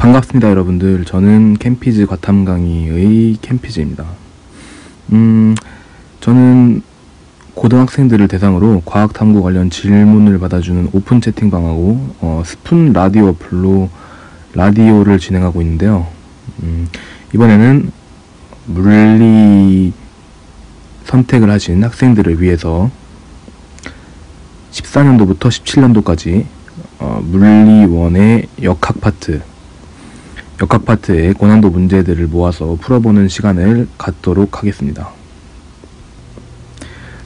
반갑습니다 여러분들. 저는 캠피즈 과탐강의의 캠피즈입니다. 저는 고등학생들을 대상으로 과학탐구 관련 질문을 받아주는 오픈 채팅방하고 스푼 라디오 블로 라디오를 진행하고 있는데요. 이번에는 물리 선택을 하신 학생들을 위해서 14년도부터 17년도까지 물리원의 역학 파트의 고난도 문제들을 모아서 풀어보는 시간을 갖도록 하겠습니다.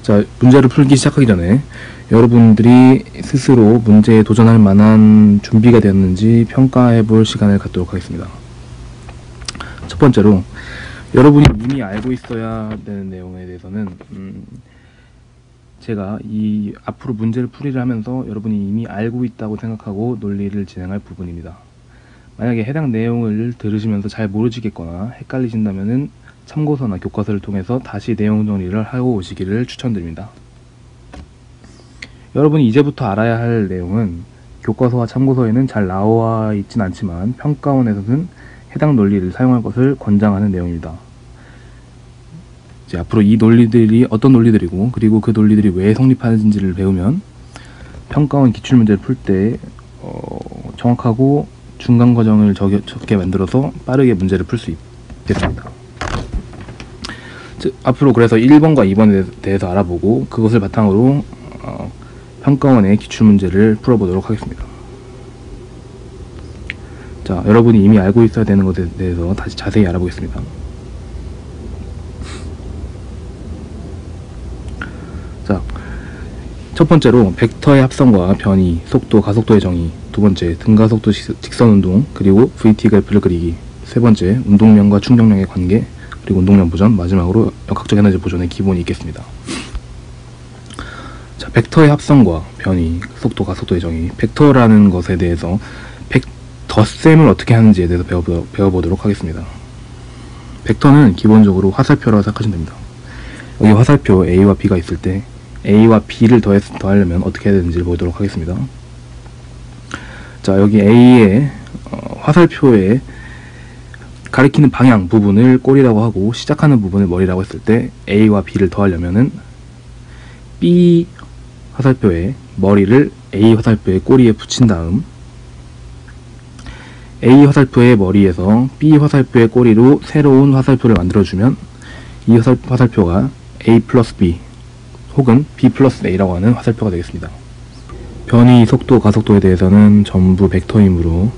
자, 문제를 풀기 시작하기 전에 여러분들이 스스로 문제에 도전할 만한 준비가 되었는지 평가해볼 시간을 갖도록 하겠습니다. 첫 번째로, 여러분이 이미 알고 있어야 되는 내용에 대해서는 제가 이 앞으로 문제를 풀이를 하면서 여러분이 이미 알고 있다고 생각하고 논리를 진행할 부분입니다. 만약에 해당 내용을 들으시면서 잘 모르시겠거나 헷갈리신다면은 참고서나 교과서를 통해서 다시 내용 정리를 하고 오시기를 추천드립니다. 여러분이 이제부터 알아야 할 내용은 교과서와 참고서에는 잘 나와 있진 않지만 평가원에서는 해당 논리를 사용할 것을 권장하는 내용입니다. 이제 앞으로 이 논리들이 어떤 논리들이고 그리고 그 논리들이 왜 성립하는지를 배우면 평가원 기출문제를 풀 때 정확하고 중간 과정을 적게 만들어서 빠르게 문제를 풀 수 있겠습니다. 앞으로 그래서 1번과 2번에 대해서 알아보고 그것을 바탕으로 평가원의 기출문제를 풀어보도록 하겠습니다. 자, 여러분이 이미 알고 있어야 되는 것에 대해서 다시 자세히 알아보겠습니다. 자, 첫 번째로 벡터의 합성과 변이, 속도, 가속도의 정의. 두 번째, 등가속도 직선운동, 그리고 VT 그래프를 그리기. 세 번째, 운동량과 충격량의 관계, 그리고 운동량 보존. 마지막으로 역학적 에너지 보존의 기본이 있겠습니다. 자, 벡터의 합성과 변이, 속도, 가속도의 정의. 벡터라는 것에 대해서 덧셈을 어떻게 하는지에 대해서 배워보도록 하겠습니다. 벡터는 기본적으로 화살표라고 생각하시면 됩니다. 여기 화살표 A와 B가 있을 때 A와 B를 더하려면 어떻게 해야 되는지를 보도록 하겠습니다. 자, 여기 A의 화살표에 가리키는 방향 부분을 꼬리라고 하고 시작하는 부분을 머리라고 했을 때 A와 B를 더하려면은 B 화살표의 머리를 A 화살표의 꼬리에 붙인 다음 A 화살표의 머리에서 B 화살표의 꼬리로 새로운 화살표를 만들어주면 이 화살표가 A 플러스 B 혹은 B 플러스 A라고 하는 화살표가 되겠습니다. 변이, 속도, 가속도에 대해서는 전부 벡터이므로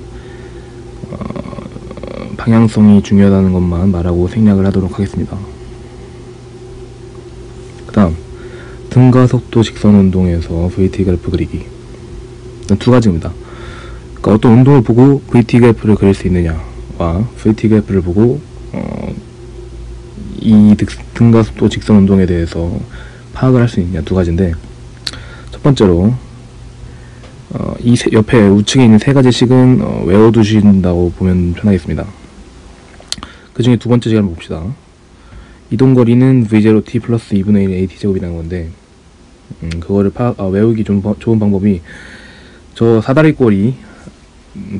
방향성이 중요하다는 것만 말하고 생략을 하도록 하겠습니다. 그 다음, 등가속도 직선운동에서 VT 그래프 그리기. 두 가지입니다. 그러니까 어떤 운동을 보고 VT 그래프를 그릴 수 있느냐와 VT 그래프를 보고 이 등가속도 직선운동에 대해서 파악을 할 수 있느냐, 두 가지인데, 첫 번째로 이 옆에 우측에 있는 세 가지 식은 외워두신다고 보면 편하겠습니다. 그 중에 두 번째 식 한번 봅시다. 이동거리는 V0t 플러스 2분의 1 AT제곱이라는 건데, 그거를 외우기 좋은 방법이 저 사다리꼴이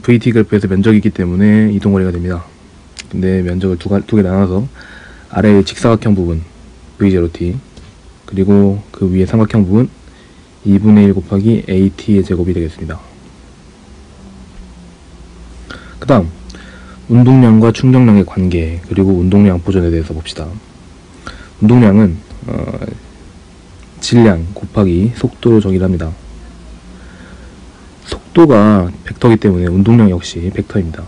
VT 그래프에서 면적이 있기 때문에 이동거리가 됩니다. 근데 면적을 두 개 나눠서 아래의 직사각형 부분 V0t 그리고 그 위에 삼각형 부분 2분의 1 곱하기 AT의 제곱이 되겠습니다. 그 다음, 운동량과 충격량의 관계, 그리고 운동량 보존에 대해서 봅시다. 운동량은 질량 곱하기 속도로 정의를 합니다. 속도가 벡터이기 때문에 운동량 역시 벡터입니다.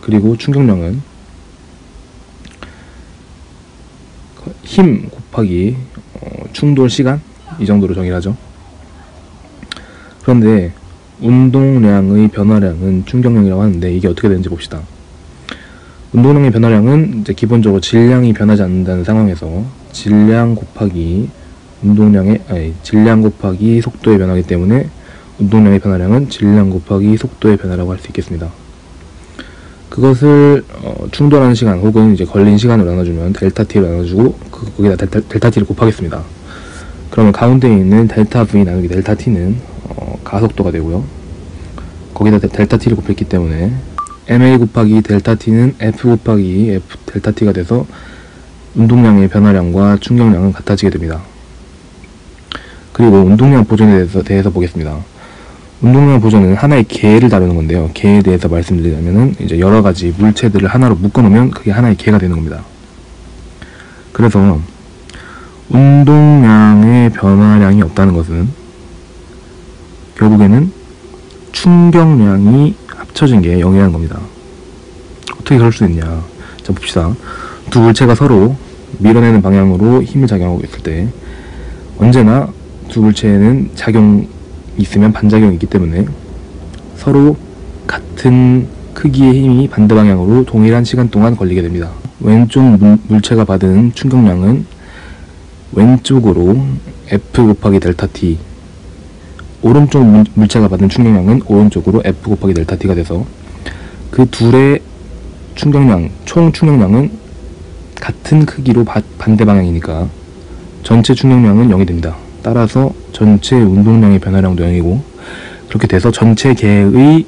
그리고 충격량은 힘 곱하기 충돌 시간, 이 정도로 정의를 하죠. 그런데 운동량의 변화량은 충격량이라고 하는데 이게 어떻게 되는지 봅시다. 운동량의 변화량은 이제 기본적으로 질량이 변하지 않는다는 상황에서 질량 곱하기 질량 곱하기 속도의 변화이기 때문에 운동량의 변화량은 질량 곱하기 속도의 변화라고 할 수 있겠습니다. 그것을 충돌하는 시간 혹은 이제 걸린 시간으로 나눠주면 델타 t로 나눠주고 거기다 델타 t를 곱하겠습니다. 그러면 가운데에 있는 델타 v 나누기 델타 t는 가속도가 되고요. 거기다 델타 t를 곱했기 때문에 ma 곱하기 델타 t는 f 곱하기 f 델타 t가 돼서 운동량의 변화량과 충격량은 같아지게 됩니다. 그리고 운동량 보존에 대해서 보겠습니다. 운동량 보존은 하나의 개를 다루는 건데요. 개에 대해서 말씀드리자면은 이제 여러 가지 물체들을 하나로 묶어놓으면 그게 하나의 개가 되는 겁니다. 그래서 운동량의 변화량이 없다는 것은 결국에는 충격량이 합쳐진 게 0이라는 겁니다. 어떻게 그럴 수 있냐? 자, 봅시다. 두 물체가 서로 밀어내는 방향으로 힘을 작용하고 있을 때 언제나 두 물체에는 작용이 있으면 반작용이 있기 때문에 서로 같은 크기의 힘이 반대 방향으로 동일한 시간 동안 걸리게 됩니다. 왼쪽 물체가 받은 충격량은 왼쪽으로 F 곱하기 델타 T, 오른쪽 물체가 받은 충격량은 오른쪽으로 F 곱하기 델타 T가 돼서 그 둘의 충격량, 총 충격량은 같은 크기로 반대 방향이니까 전체 충격량은 0이 됩니다. 따라서 전체 운동량의 변화량도 0이고 그렇게 돼서 전체 개의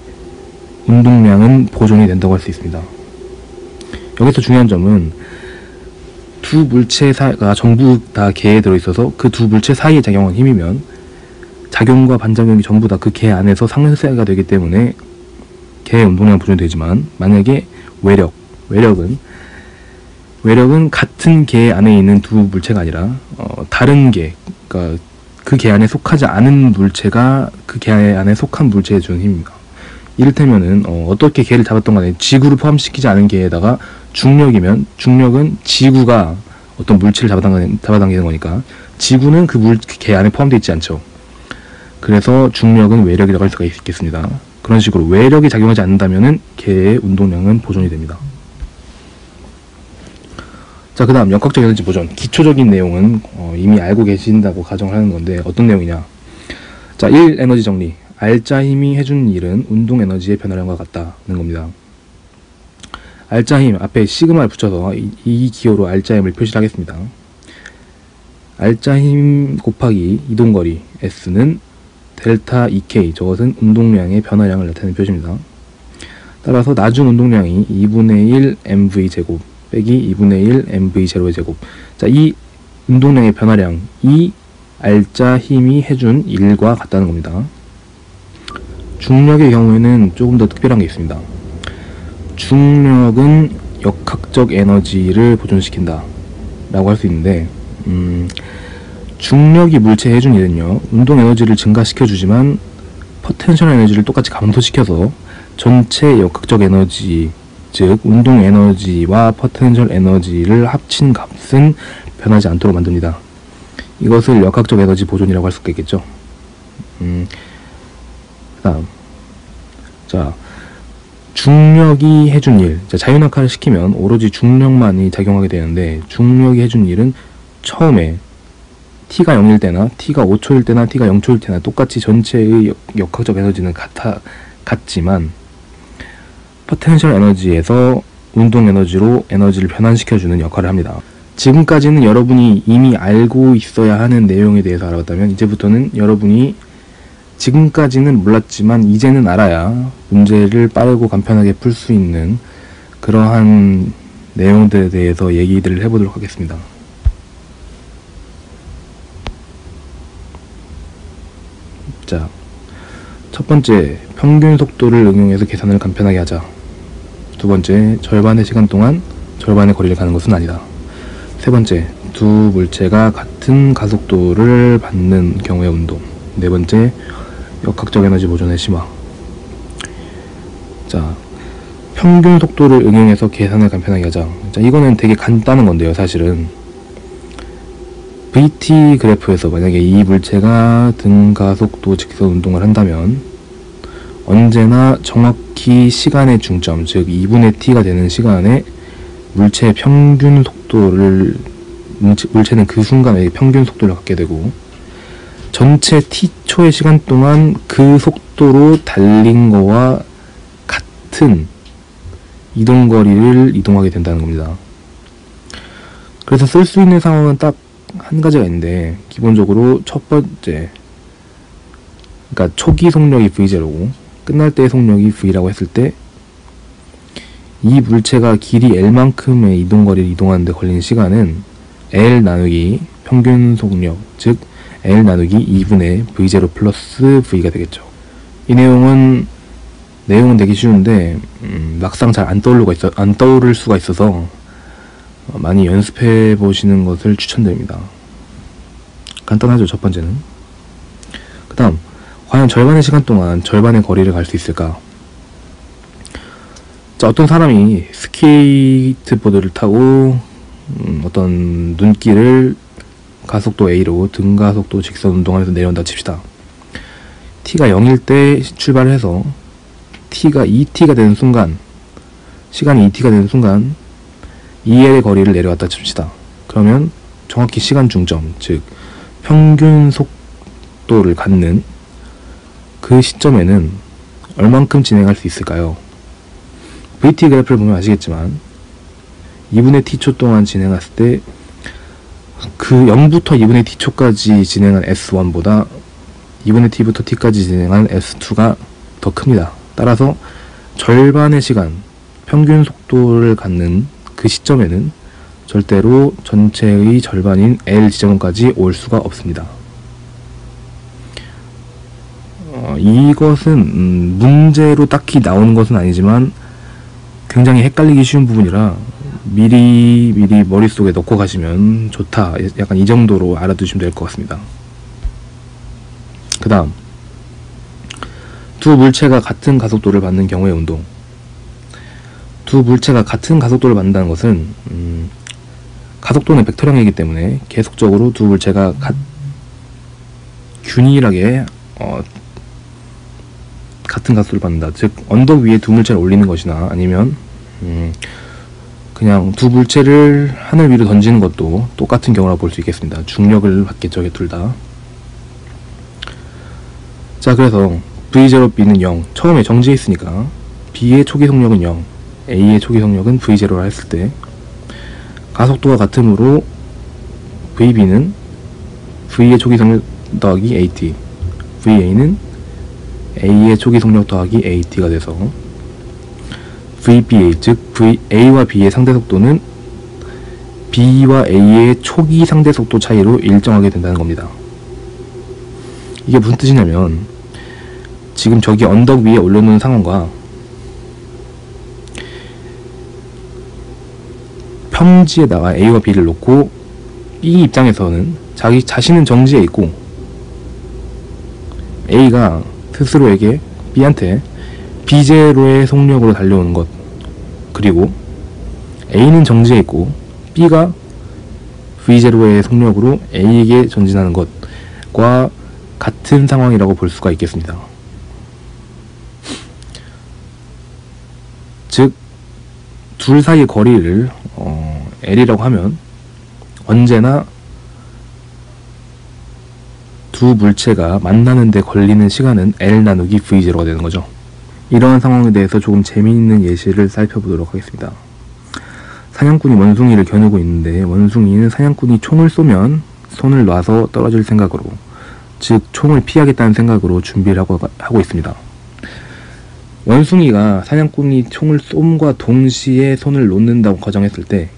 운동량은 보존이 된다고 할 수 있습니다. 여기서 중요한 점은 두 물체가 전부 다 개에 들어있어서 그 두 물체 사이에 작용한 힘이면 작용과 반작용이 전부 다 그 개 안에서 상쇄가 되기 때문에 개의 운동량 보존이 되지만 만약에 외력은 같은 개 안에 있는 두 물체가 아니라 다른 개, 그러니까 그 개 안에 속하지 않은 물체가 그 개 안에 속한 물체에 주는 힘입니다. 이를테면은 어떻게 개를 잡았던 간에 지구를 포함시키지 않은 개에다가 중력이면 중력은 지구가 어떤 물체를 잡아당기는 거니까 지구는 그 개 안에 포함되어 있지 않죠. 그래서 중력은 외력이라고 할 수가 있겠습니다. 그런 식으로 외력이 작용하지 않는다면은 개의 운동량은 보존이 됩니다. 자, 그 다음 역학적 에너지 보존. 기초적인 내용은 이미 알고 계신다고 가정하는 건데 어떤 내용이냐. 자, 1. 에너지 정리. 알짜 힘이 해준 일은 운동 에너지의 변화량과 같다는 겁니다. 알짜 힘 앞에 시그마를 붙여서 이 기호로 알짜 힘을 표시를 하겠습니다. 알짜 힘 곱하기 이동거리 S는 델타 EK, 저것은 운동량의 변화량을 나타내는 표시입니다. 따라서 나중 운동량이 2분의 1 mv 제곱 빼기 2분의 1 mv 제로의 제곱. 자, 이 운동량의 변화량, 이 알짜 힘이 해준 일과 같다는 겁니다. 중력의 경우에는 조금 더 특별한 게 있습니다. 중력은 역학적 에너지를 보존시킨다 라고 할 수 있는데 중력이 물체에 해준 일은요, 운동 에너지를 증가시켜주지만 포텐셜 에너지를 똑같이 감소시켜서 전체 역학적 에너지, 즉 운동 에너지와 포텐셜 에너지를 합친 값은 변하지 않도록 만듭니다. 이것을 역학적 에너지 보존이라고 할 수가 있겠죠. 다음, 자, 중력이 해준 일. 자, 자유낙하를 시키면 오로지 중력만이 작용하게 되는데 중력이 해준 일은 처음에 t가 0일 때나 t가 5초일 때나 t가 0초일 때나 똑같이 전체의 역학적 에너지는 같지만 포텐셜 에너지에서 운동 에너지로 에너지를 변환시켜주는 역할을 합니다. 지금까지는 여러분이 이미 알고 있어야 하는 내용에 대해서 알아봤다면 이제부터는 여러분이 지금까지는 몰랐지만 이제는 알아야 문제를 빠르고 간편하게 풀 수 있는 그러한 내용들에 대해서 얘기들을 해보도록 하겠습니다. 자, 첫 번째, 평균 속도를 응용해서 계산을 간편하게 하자. 두 번째, 절반의 시간 동안 절반의 거리를 가는 것은 아니다. 세 번째, 두 물체가 같은 가속도를 받는 경우의 운동. 네 번째, 역학적 에너지 보존의 심화. 자, 평균 속도를 응용해서 계산을 간편하게 하자. 자, 이거는 되게 간단한 건데요, 사실은. VT 그래프에서 만약에 이 물체가 등가속도 직선 운동을 한다면 언제나 정확히 시간의 중점, 즉 2분의 t가 되는 시간에 물체의 평균 속도를, 물체는 그 순간에 평균 속도를 갖게 되고 전체 t초의 시간 동안 그 속도로 달린 거와 같은 이동거리를 이동하게 된다는 겁니다. 그래서 쓸 수 있는 상황은 딱 한 가지가 있는데, 기본적으로 첫 번째, 그러니까 초기 속력이 V0고 끝날 때의 속력이 V라고 했을 때 이 물체가 길이 L만큼의 이동거리를 이동하는데 걸리는 시간은 L 나누기 평균 속력, 즉 L 나누기 2분의 V0 플러스 V가 되겠죠. 이 내용은 되게 쉬운데 막상 잘 안 떠오를 수가 있어서 많이 연습해 보시는 것을 추천드립니다. 간단하죠, 첫 번째는. 그 다음, 과연 절반의 시간 동안 절반의 거리를 갈 수 있을까? 자, 어떤 사람이 스케이트보드를 타고 어떤 눈길을 가속도 A로 등가속도 직선 운동하면서 내려온다 칩시다. t가 0일 때 출발을 해서 t가 2t가 되는 순간, 시간이 2t가 되는 순간 2L의 거리를 내려왔다 칩시다. 그러면 정확히 시간 중점, 즉 평균 속도를 갖는 그 시점에는 얼만큼 진행할 수 있을까요? VT 그래프를 보면 아시겠지만 2분의 t초 동안 진행했을 때 그 0부터 2분의 t초까지 진행한 S1보다 2분의 t부터 t까지 진행한 S2가 더 큽니다. 따라서 절반의 시간, 평균 속도를 갖는 그 시점에는 절대로 전체의 절반인 L 지점까지 올 수가 없습니다. 이것은 문제로 딱히 나오는 것은 아니지만 굉장히 헷갈리기 쉬운 부분이라 미리 머릿속에 넣고 가시면 좋다, 약간 이 정도로 알아두시면 될 것 같습니다. 그 다음, 두 물체가 같은 가속도를 받는 경우의 운동. 두 물체가 같은 가속도를 받는다는 것은 가속도는 벡터량이기 때문에 계속적으로 두 물체가 균일하게 같은 가속도를 받는다. 즉 언덕 위에 두 물체를 올리는 것이나 아니면 그냥 두 물체를 하늘 위로 던지는 것도 똑같은 경우라 볼 수 있겠습니다. 중력을 받겠죠, 둘 다. 자, 그래서 V0, B는 0. 처음에 정지해 있으니까 B의 초기 속력은 0, A의 초기 속력은 V0라 했을 때 가속도가 같으므로 VB는 V의 초기 속력 더하기 AT, VA는 A의 초기 속력 더하기 AT가 돼서 VBA, 즉 A와 B의 상대속도는 B와 A의 초기 상대속도 차이로 일정하게 된다는 겁니다. 이게 무슨 뜻이냐면 지금 저기 언덕 위에 올려놓은 상황과 평지에다가 A와 B를 놓고 B 입장에서는 자신은 정지해 있고 A가 스스로에게 B한테 B0의 속력으로 달려오는 것, 그리고 A는 정지해 있고 B가 V0의 속력으로 A에게 전진하는 것과 같은 상황이라고 볼 수가 있겠습니다. 즉 둘 사이의 거리를 L이라고 하면 언제나 두 물체가 만나는 데 걸리는 시간은 L 나누기 V0가 되는 거죠. 이러한 상황에 대해서 조금 재미있는 예시를 살펴보도록 하겠습니다. 사냥꾼이 원숭이를 겨누고 있는데 원숭이는 사냥꾼이 총을 쏘면 손을 놔서 떨어질 생각으로, 즉 총을 피하겠다는 생각으로 준비를 하고 있습니다. 원숭이가 사냥꾼이 총을 쏨과 동시에 손을 놓는다고 가정했을 때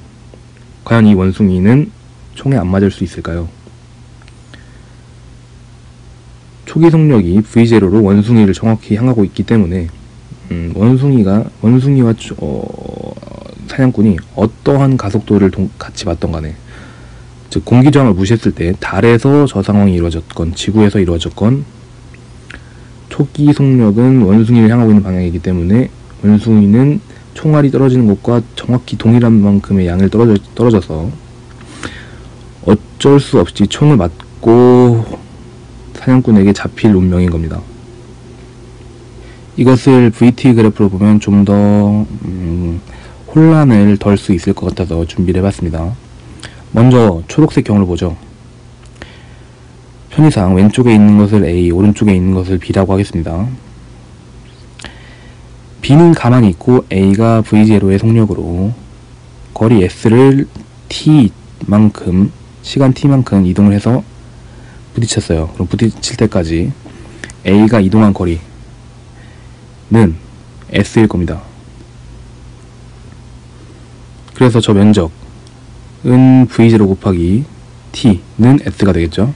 과연 이 원숭이는 총에 안 맞을 수 있을까요? 초기 속력이 V0로 원숭이를 정확히 향하고 있기 때문에 원숭이와 사냥꾼이 어떠한 가속도를 같이 받던 간에, 즉 공기저항을 무시했을 때 달에서 저 상황이 이루어졌건 지구에서 이루어졌건 초기 속력은 원숭이를 향하고 있는 방향이기 때문에 원숭이는 총알이 떨어지는 곳과 정확히 동일한 만큼의 양을 떨어져서 어쩔 수 없이 총을 맞고 사냥꾼에게 잡힐 운명인 겁니다. 이것을 VT 그래프로 보면 좀 더 혼란을 덜 수 있을 것 같아서 준비를 해봤습니다. 먼저 초록색 경우를 보죠. 편의상 왼쪽에 있는 것을 A, 오른쪽에 있는 것을 B라고 하겠습니다. B는 가만히 있고 A가 V0의 속력으로 거리 S를 T만큼, 시간 T만큼 이동을 해서 부딪혔어요. 그럼 부딪힐 때까지 A가 이동한 거리는 S일 겁니다. 그래서 저 면적은 V0 곱하기 T는 S가 되겠죠.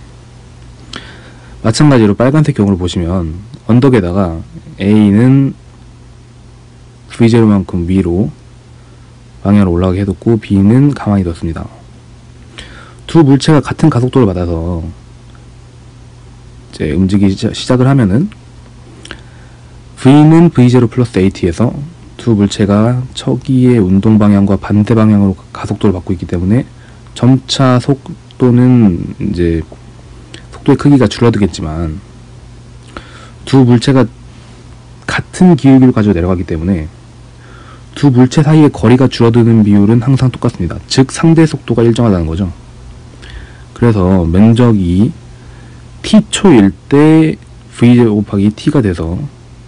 마찬가지로 빨간색 경우를 보시면 언덕에다가 A는 V0만큼 위로 방향으로 올라가게 해뒀고 B는 가만히 뒀습니다. 두 물체가 같은 가속도를 받아서 이제 움직이기 시작을 하면은 V는 V0 플러스 AT에서 두 물체가 척이의 운동 방향과 반대 방향으로 가속도를 받고 있기 때문에 점차 속도는 이제 속도의 크기가 줄어들겠지만 두 물체가 같은 기울기를 가지고 내려가기 때문에 두 물체 사이의 거리가 줄어드는 비율은 항상 똑같습니다. 즉 상대 속도가 일정하다는 거죠. 그래서 면적이 t초일 때 v0 곱하기 t가 돼서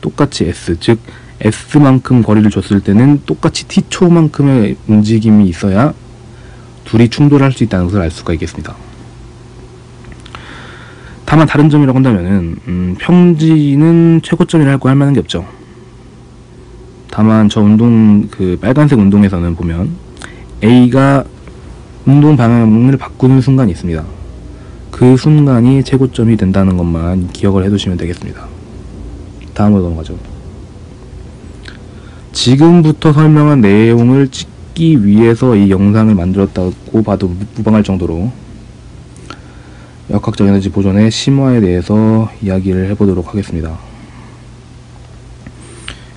똑같이 s, 즉 s만큼 거리를 줬을 때는 똑같이 t초만큼의 움직임이 있어야 둘이 충돌할 수 있다는 것을 알 수가 있겠습니다. 다만 다른 점이라고 한다면은 평지는 최고점이라고 할 만한 게 없죠. 다만 저 그 빨간색 운동에서는 보면 A가 운동 방향을 바꾸는 순간이 있습니다. 그 순간이 최고점이 된다는 것만 기억을 해두시면 되겠습니다. 다음으로 넘어가죠. 지금부터 설명한 내용을 찍기 위해서 이 영상을 만들었다고 봐도 무방할 정도로 역학적 에너지 보존의 심화에 대해서 이야기를 해보도록 하겠습니다.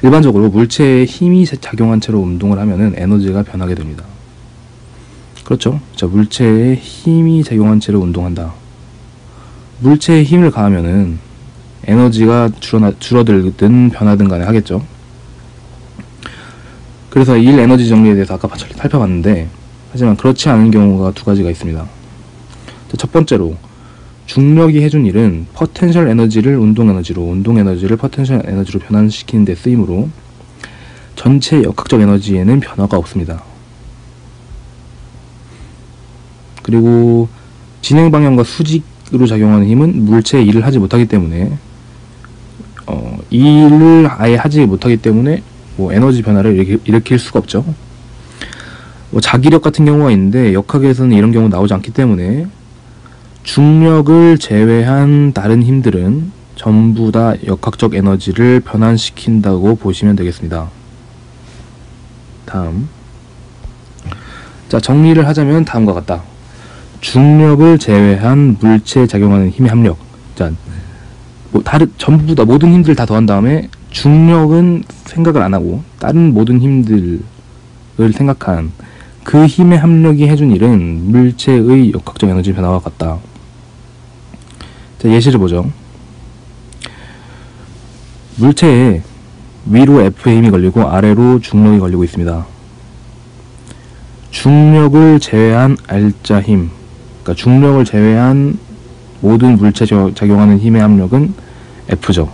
일반적으로 물체에 힘이 작용한 채로 운동을 하면은 에너지가 변하게 됩니다. 그렇죠? 자, 물체에 힘이 작용한 채로 운동한다. 물체에 힘을 가하면은 에너지가 줄어들든 변하든 간에 하겠죠. 그래서 일 에너지 정리에 대해서 아까 살펴봤는데, 하지만 그렇지 않은 경우가 두 가지가 있습니다. 자, 첫 번째로 중력이 해준 일은 포텐셜 에너지를 운동 에너지로, 운동 에너지를 포텐셜 에너지로 변환시키는 데 쓰이므로 전체 역학적 에너지에는 변화가 없습니다. 그리고 진행 방향과 수직으로 작용하는 힘은 물체에 일을 하지 못하기 때문에 이 일을 아예 하지 못하기 때문에 뭐 에너지 변화를 일으킬 수가 없죠. 뭐 자기력 같은 경우가 있는데 역학에서는 이런 경우 나오지 않기 때문에 중력을 제외한 다른 힘들은 전부 다 역학적 에너지를 변환시킨다고 보시면 되겠습니다. 다음. 자, 정리를 하자면 다음과 같다. 중력을 제외한 물체에 작용하는 힘의 합력. 자, 전부 다 모든 힘들을 다 더한 다음에 중력은 생각을 안 하고 다른 모든 힘들을 생각한 그 힘의 합력이 해준 일은 물체의 역학적 에너지 변화와 같다. 자, 예시를 보죠. 물체에 위로 F의 힘이 걸리고 아래로 중력이 걸리고 있습니다. 중력을 제외한 R자 힘, 그러니까 중력을 제외한 모든 물체에 작용하는 힘의 합력은 F죠.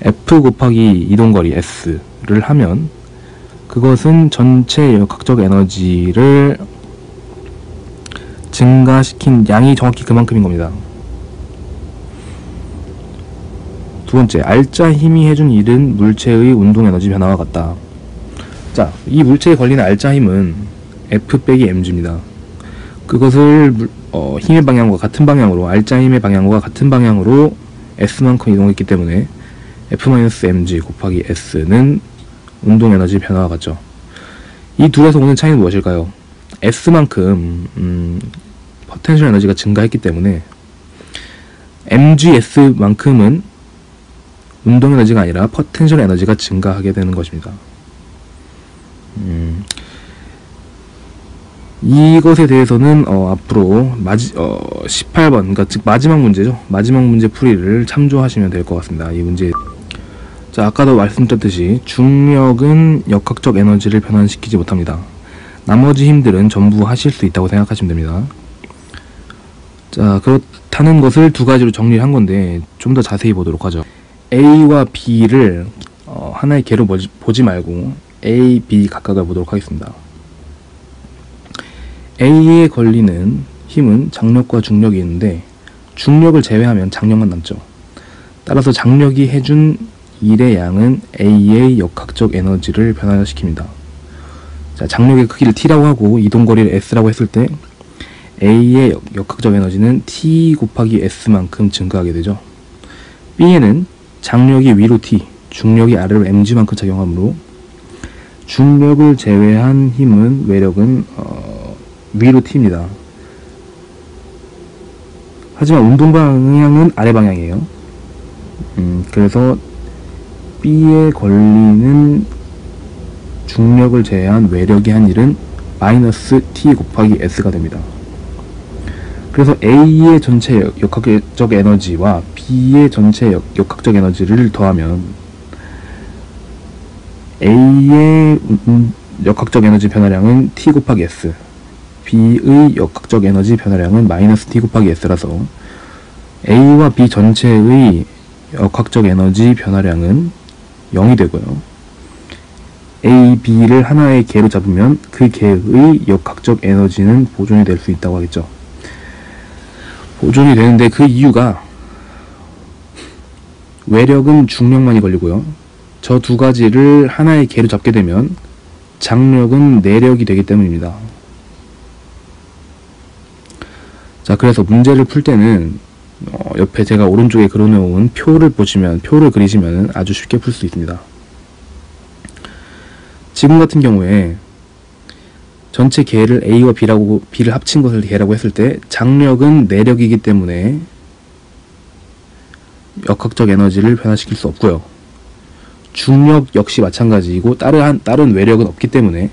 F 곱하기 이동거리 S를 하면 그것은 전체 역학적 에너지를 증가시킨 양이 정확히 그만큼인 겁니다. 두 번째, R자 힘이 해준 일은 물체의 운동 에너지 변화와 같다. 자, 이 물체에 걸리는 R자 힘은 F 빼기 mg입니다. 그것을 힘의 방향과 같은 방향으로, R자 힘의 방향과 같은 방향으로 S만큼 이동했기 때문에 F-mg 곱하기 S는 운동 에너지 변화와 같죠. 이 둘에서 오는 차이는 무엇일까요? S만큼 포텐셜 에너지가 증가했기 때문에 mgs만큼은 운동 에너지가 아니라 포텐셜 에너지가 증가하게 되는 것입니다. 이것에 대해서는 앞으로 18번, 그러니까 즉 마지막 문제죠. 마지막 문제 풀이를 참조하시면 될 것 같습니다. 이 문제. 자, 아까도 말씀드렸듯이 중력은 역학적 에너지를 변환시키지 못합니다. 나머지 힘들은 전부 하실 수 있다고 생각하시면 됩니다. 자, 그렇다는 것을 두 가지로 정리를 한 건데 좀 더 자세히 보도록 하죠. A와 B를 하나의 개로 보지 말고 A, B 각각을 보도록 하겠습니다. A에 걸리는 힘은 장력과 중력이 있는데 중력을 제외하면 장력만 남죠. 따라서 장력이 해준 일의 양은 A의 역학적 에너지를 변화시킵니다. 자, 장력의 크기를 t라고 하고 이동거리를 s라고 했을 때 A의 역학적 에너지는 t 곱하기 s만큼 증가하게 되죠. B에는 장력이 위로 t, 중력이 아래로 mg만큼 작용하므로 중력을 제외한 힘은 외력은 위로 t입니다. 하지만 운동 방향은 아래 방향이에요. 그래서 B에 걸리는 중력을 제외한 외력이 한 일은 마이너스 t 곱하기 s가 됩니다. 그래서 A의 전체 역학적 에너지와 B의 전체 역학적 에너지를 더하면 A의 역학적 에너지 변화량은 t 곱하기 s, B의 역학적 에너지 변화량은 마이너스 t 곱하기 s라서 A와 B 전체의 역학적 에너지 변화량은 0이 되고요. A, B를 하나의 개로 잡으면 그 개의 역학적 에너지는 보존이 될 수 있다고 하겠죠. 보존이 되는데 그 이유가 외력은 중력만이 걸리고요. 저 두 가지를 하나의 개로 잡게 되면 장력은 내력이 되기 때문입니다. 자, 그래서 문제를 풀 때는 옆에 제가 오른쪽에 그려놓은 표를 그리시면 아주 쉽게 풀 수 있습니다. 지금 같은 경우에 전체 개를 A와 B를 합친 것을 개라고 했을 때 장력은 내력이기 때문에 역학적 에너지를 변화시킬 수 없고요. 중력 역시 마찬가지이고 다른 외력은 없기 때문에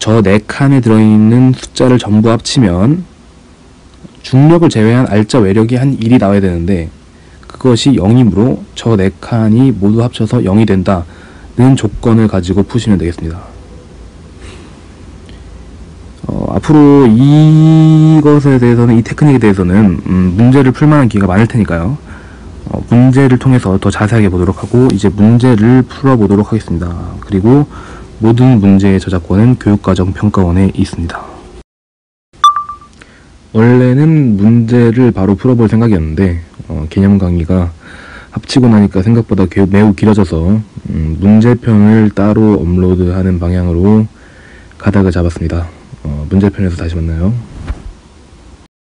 저 4칸에 들어있는 숫자를 전부 합치면 중력을 제외한 알짜 외력이 한 1이 나와야 되는데 그것이 0이므로 저 4칸이 모두 합쳐서 0이 된다는 조건을 가지고 푸시면 되겠습니다. 앞으로 이것에 대해서는, 이 테크닉에 대해서는 문제를 풀만한 기회가 많을 테니까요. 문제를 통해서 더 자세하게 보도록 하고 이제 문제를 풀어보도록 하겠습니다. 그리고 모든 문제의 저작권은 교육과정평가원에 있습니다. 원래는 문제를 바로 풀어볼 생각이었는데 개념 강의가 합치고 나니까 생각보다 매우 길어져서 문제편을 따로 업로드하는 방향으로 가닥을 잡았습니다. 문제편에서 다시 만나요.